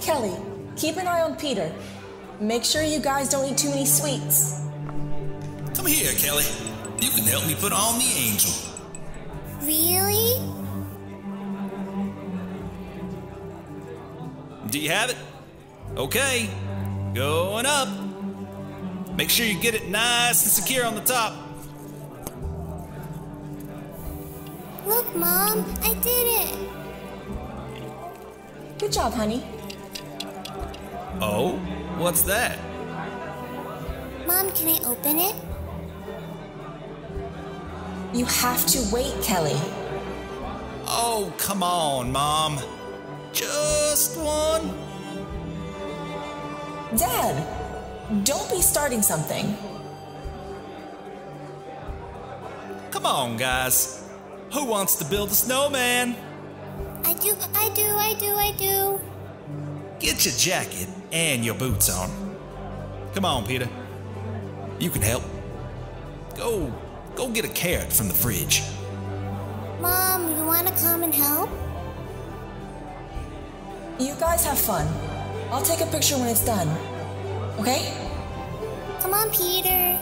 Kelly, keep an eye on Peter. Make sure you guys don't eat too many sweets. Come here, Kelly. You can help me put on the angel. Really? Do you have it? Okay. Going up. Make sure you get it nice and secure on the top. Look, Mom, I did it. Good job, honey. Oh, what's that? Mom, can I open it? You have to wait, Kelly. Oh, come on, Mom. Just one. Dad, don't be starting something. Come on, guys. Who wants to build a snowman? I do. Get your jacket and your boots on. Come on, Peter. You can help. Go get a carrot from the fridge. Mom, you want to come and help? You guys have fun. I'll take a picture when it's done. Okay? Come on, Peter.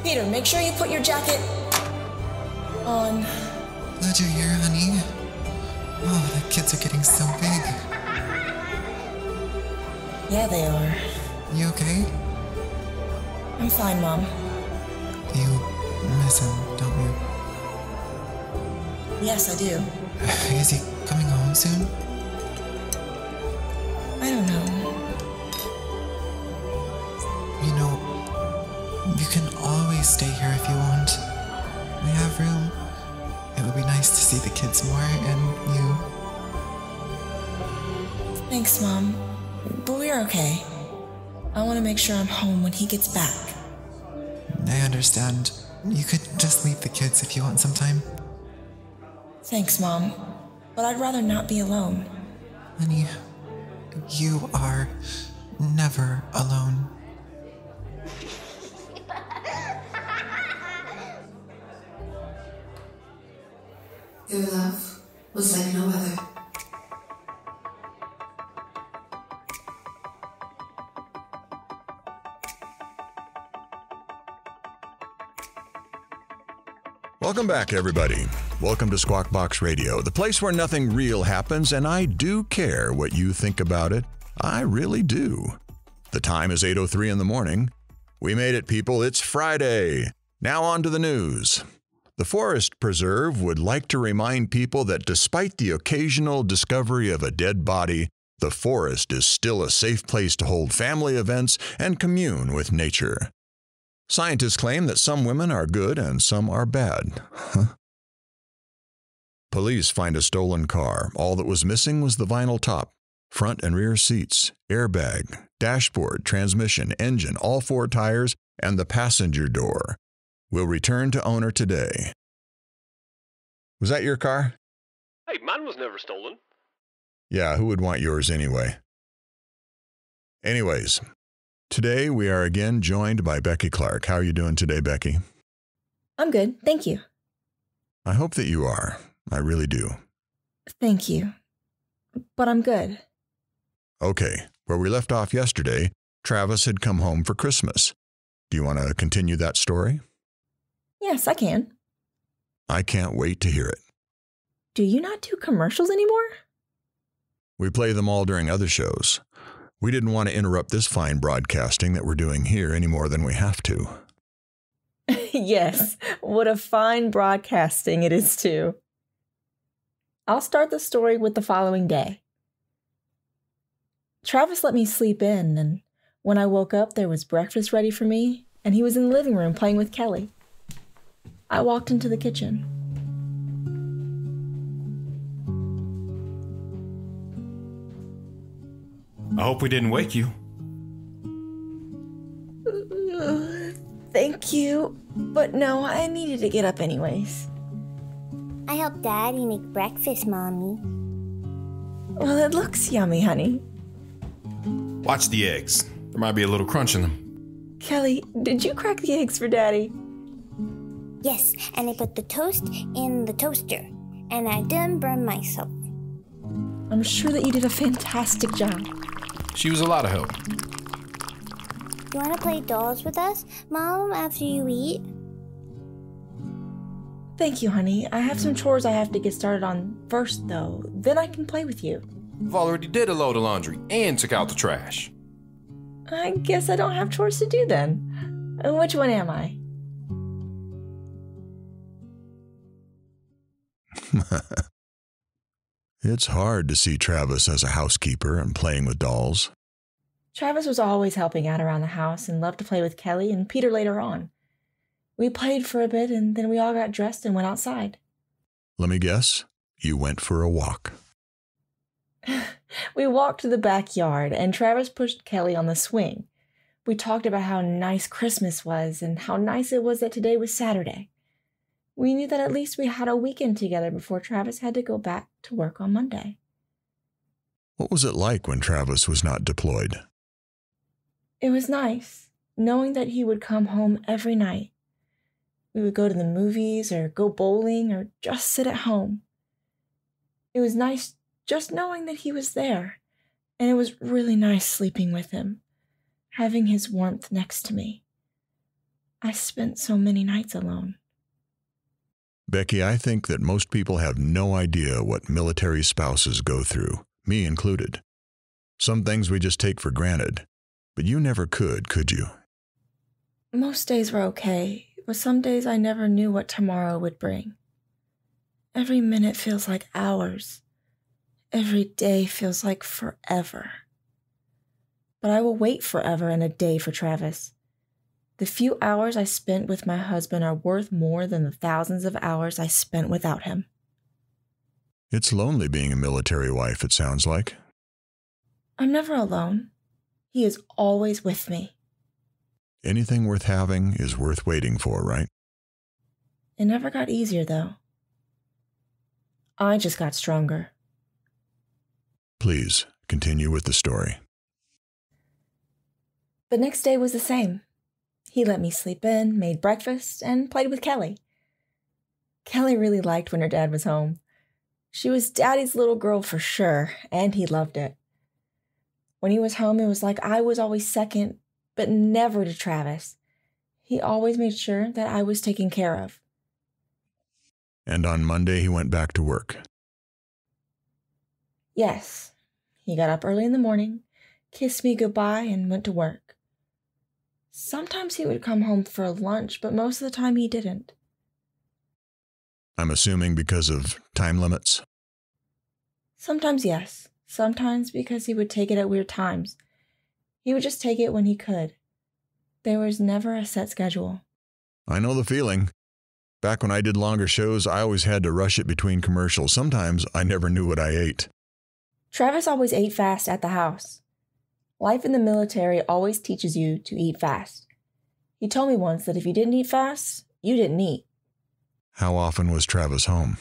Peter, make sure you put your jacket on. Glad you're here, honey. Oh, the kids are getting so big. Yeah, they are. You okay? I'm fine, Mom. You miss him, don't you? Yes, I do. Is he coming home soon? I don't know. You know, you can always stay here if you want. We have room. It would be nice to see the kids more, and you. Thanks, Mom. But we're okay. I want to make sure I'm home when he gets back. I understand. You could just leave the kids if you want some time. Thanks, Mom. But I'd rather not be alone. Honey, you are never alone. Your love was like no other. Welcome back, everybody. Welcome to Squawk Box Radio, the place where nothing real happens, and I do care what you think about it. I really do. The time is 8:03 in the morning. We made it, people. It's Friday. Now on to the news. The Forest Preserve would like to remind people that despite the occasional discovery of a dead body, the forest is still a safe place to hold family events and commune with nature. Scientists claim that some women are good and some are bad. Police find a stolen car. All that was missing was the vinyl top, front and rear seats, airbag, dashboard, transmission, engine, all 4 tires, and the passenger door. Will return to owner today. Was that your car? Hey, mine was never stolen. Yeah, who would want yours anyway? Anyways, today we are again joined by Becky Clark. How are you doing today, Becky? I'm good, thank you. I hope that you are. I really do. Thank you. But I'm good. Okay, where we left off yesterday, Travis had come home for Christmas. Do you want to continue that story? Yes, I can. I can't wait to hear it. Do you not do commercials anymore? We play them all during other shows. We didn't want to interrupt this fine broadcasting that we're doing here any more than we have to. Yes, what a fine broadcasting it is too. I'll start the story with the following day. Travis let me sleep in, and when I woke up, there was breakfast ready for me, and he was in the living room playing with Kelly. I walked into the kitchen. I hope we didn't wake you. Thank you, but no, I needed to get up anyways. I helped Daddy make breakfast, Mommy. Well, it looks yummy, honey. Watch the eggs. There might be a little crunch in them. Kelly, did you crack the eggs for Daddy? Yes, and I put the toast in the toaster, and I didn't burn myself. I'm sure that you did a fantastic job. She was a lot of help. You want to play dolls with us, Mom, after you eat? Thank you, honey. I have some chores I have to get started on first, though. Then I can play with you. I've already did a load of laundry and took out the trash. I guess I don't have chores to do then. Which one am I? It's hard to see Tavis as a housekeeper and playing with dolls. Tavis was always helping out around the house and loved to play with Kelly and Peter later on. We played for a bit and then we all got dressed and went outside. Let me guess, you went for a walk. We walked to the backyard and Tavis pushed Kelly on the swing. We talked about how nice Christmas was and how nice it was that today was Saturday. We knew that at least we had a weekend together before Tavis had to go back to work on Monday. What was it like when Tavis was not deployed? It was nice, knowing that he would come home every night. We would go to the movies or go bowling or just sit at home. It was nice just knowing that he was there, and it was really nice sleeping with him, having his warmth next to me. I spent so many nights alone. Becky, I think that most people have no idea what military spouses go through, me included. Some things we just take for granted, but you never could you? Most days were okay, but some days I never knew what tomorrow would bring. Every minute feels like hours. Every day feels like forever. But I will wait forever and a day for Tavis. The few hours I spent with my husband are worth more than the thousands of hours I spent without him. It's lonely being a military wife, it sounds like. I'm never alone. He is always with me. Anything worth having is worth waiting for, right? It never got easier, though. I just got stronger. Please, continue with the story. The next day was the same. He let me sleep in, made breakfast, and played with Kelly. Kelly really liked when her dad was home. She was Daddy's little girl for sure, and he loved it. When he was home, it was like I was always second, but never to Tavis. He always made sure that I was taken care of. And on Monday, he went back to work. Yes. He got up early in the morning, kissed me goodbye, and went to work. Sometimes he would come home for lunch, but most of the time he didn't. I'm assuming because of time limits? Sometimes yes. Sometimes because he would take it at weird times. He would just take it when he could. There was never a set schedule. I know the feeling. Back when I did longer shows, I always had to rush it between commercials. Sometimes I never knew what I ate. Tavis always ate fast at the house. Life in the military always teaches you to eat fast. He told me once that if you didn't eat fast, you didn't eat. How often was Tavis home?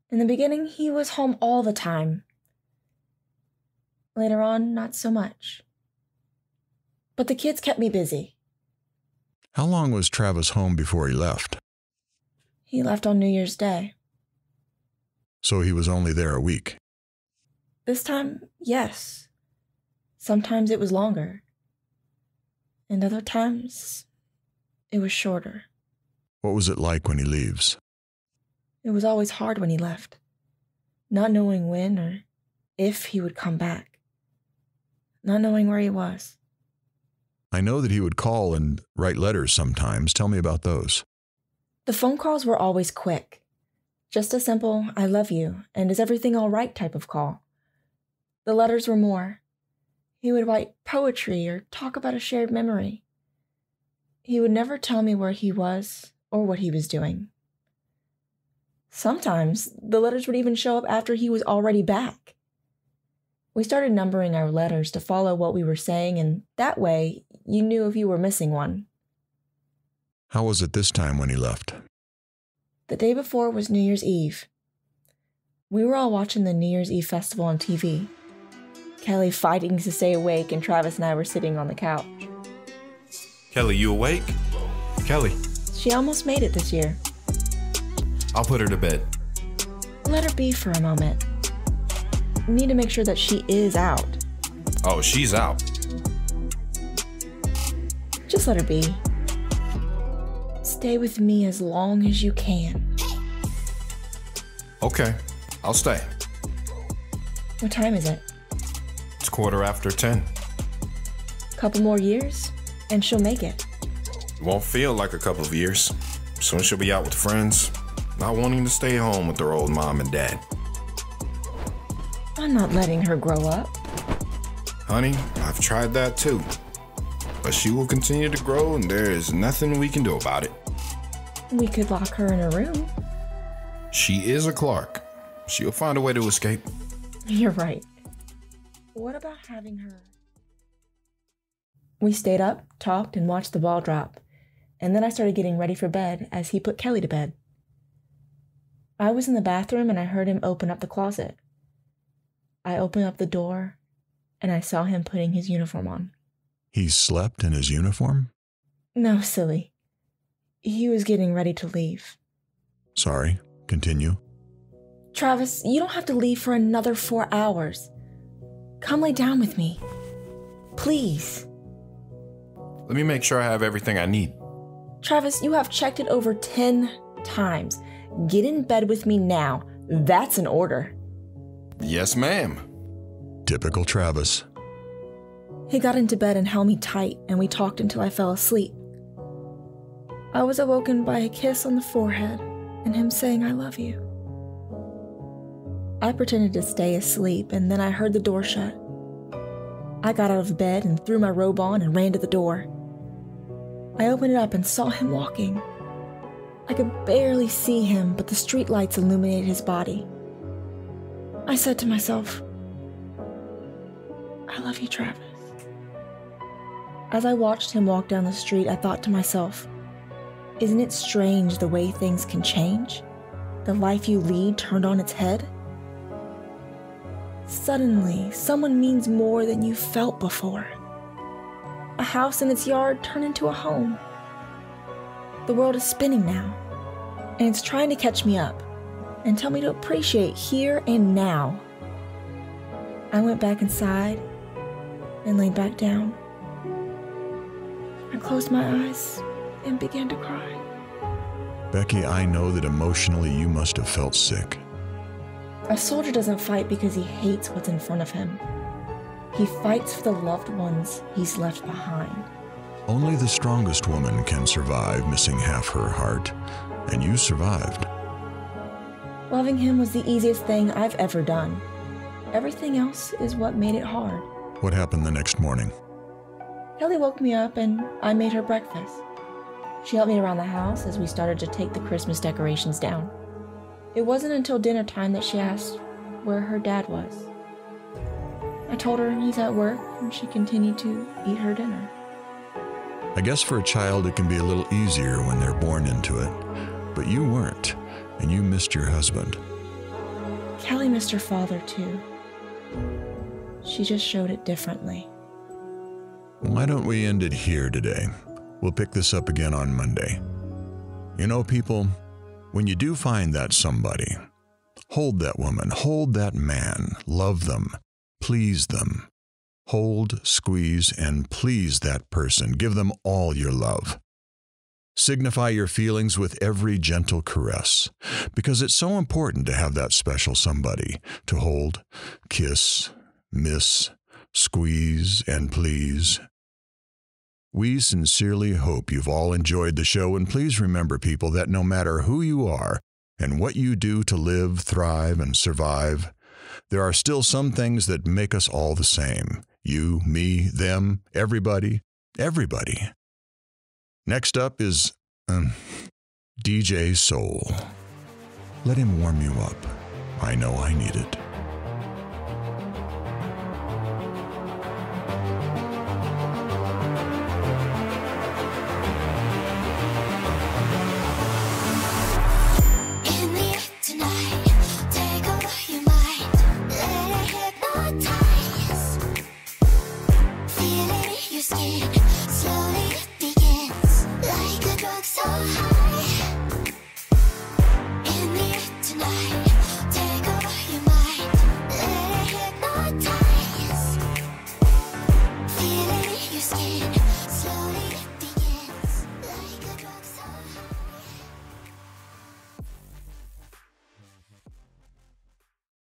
In the beginning, he was home all the time. Later on, not so much. But the kids kept me busy. How long was Tavis home before he left? He left on New Year's Day. So he was only there a week? This time, yes. Sometimes it was longer. And other times, it was shorter. What was it like when he leaves? It was always hard when he left, not knowing when or if he would come back, not knowing where he was. I know that he would call and write letters sometimes. Tell me about those. The phone calls were always quick. Just a simple, I love you, and is everything all right type of call. The letters were more. He would write poetry or talk about a shared memory. He would never tell me where he was or what he was doing. Sometimes the letters would even show up after he was already back. We started numbering our letters to follow what we were saying, and that way you knew if you were missing one. How was it this time when he left? The day before was New Year's Eve. We were all watching the New Year's Eve festival on TV. Kelly fighting to stay awake, and Tavis and I were sitting on the couch. Kelly, you awake? Kelly. She almost made it this year. I'll put her to bed. Let her be for a moment. need to make sure that she is out. Oh, she's out. Just let her be. Stay with me as long as you can. Okay, I'll stay. What time is it? It's 10:15. Couple more years, and she'll make it. It won't feel like a couple of years. Soon she'll be out with friends, not wanting to stay home with her old mom and dad. I'm not letting her grow up. Honey, I've tried that too. But she will continue to grow and there is nothing we can do about it. We could lock her in a room. She is a Clark. She'll find a way to escape. You're right. What about having her? We stayed up, talked, and watched the ball drop. And then I started getting ready for bed as he put Kelly to bed. I was in the bathroom and I heard him open up the closet. I opened up the door and I saw him putting his uniform on. He slept in his uniform? No, silly. He was getting ready to leave. Sorry, continue. Travis, you don't have to leave for another 4 hours. Come lay down with me. Please. Let me make sure I have everything I need. Travis, you have checked it over 10 times. Get in bed with me now. That's an order. Yes, ma'am. Typical Travis. He got into bed and held me tight, and we talked until I fell asleep. I was awoken by a kiss on the forehead and him saying, "I love you." I pretended to stay asleep, and then I heard the door shut. I got out of bed and threw my robe on and ran to the door. I opened it up and saw him walking. I could barely see him, but the streetlights illuminated his body. I said to myself, "I love you, Travis." As I watched him walk down the street, I thought to myself, isn't it strange the way things can change? The life you lead turned on its head? Suddenly, someone means more than you felt before. A house in its yard turned into a home. The world is spinning now, and it's trying to catch me up and tell me to appreciate here and now. I went back inside and laid back down. I closed my eyes and began to cry. Becky, I know that emotionally you must have felt sick. A soldier doesn't fight because he hates what's in front of him. He fights for the loved ones he's left behind. Only the strongest woman can survive missing half her heart, and you survived. Loving him was the easiest thing I've ever done. Everything else is what made it hard. What happened the next morning? Kelly woke me up and I made her breakfast. She helped me around the house as we started to take the Christmas decorations down. It wasn't until dinner time that she asked where her dad was. I told her he's at work, and she continued to eat her dinner. I guess for a child it can be a little easier when they're born into it, but you weren't, and you missed your husband. Kelly missed her father too. She just showed it differently. Why don't we end it here today? We'll pick this up again on Monday. You know, people, when you do find that somebody, hold that woman, hold that man, love them, please them. Hold, squeeze, and please that person. Give them all your love. Signify your feelings with every gentle caress, because it's so important to have that special somebody to hold, kiss, miss, squeeze, and please. We sincerely hope you've all enjoyed the show, and please remember, people, that no matter who you are and what you do to live, thrive, and survive, there are still some things that make us all the same. You, me, them, everybody, everybody. Next up is DJ Soul. Let him warm you up. I know I need it.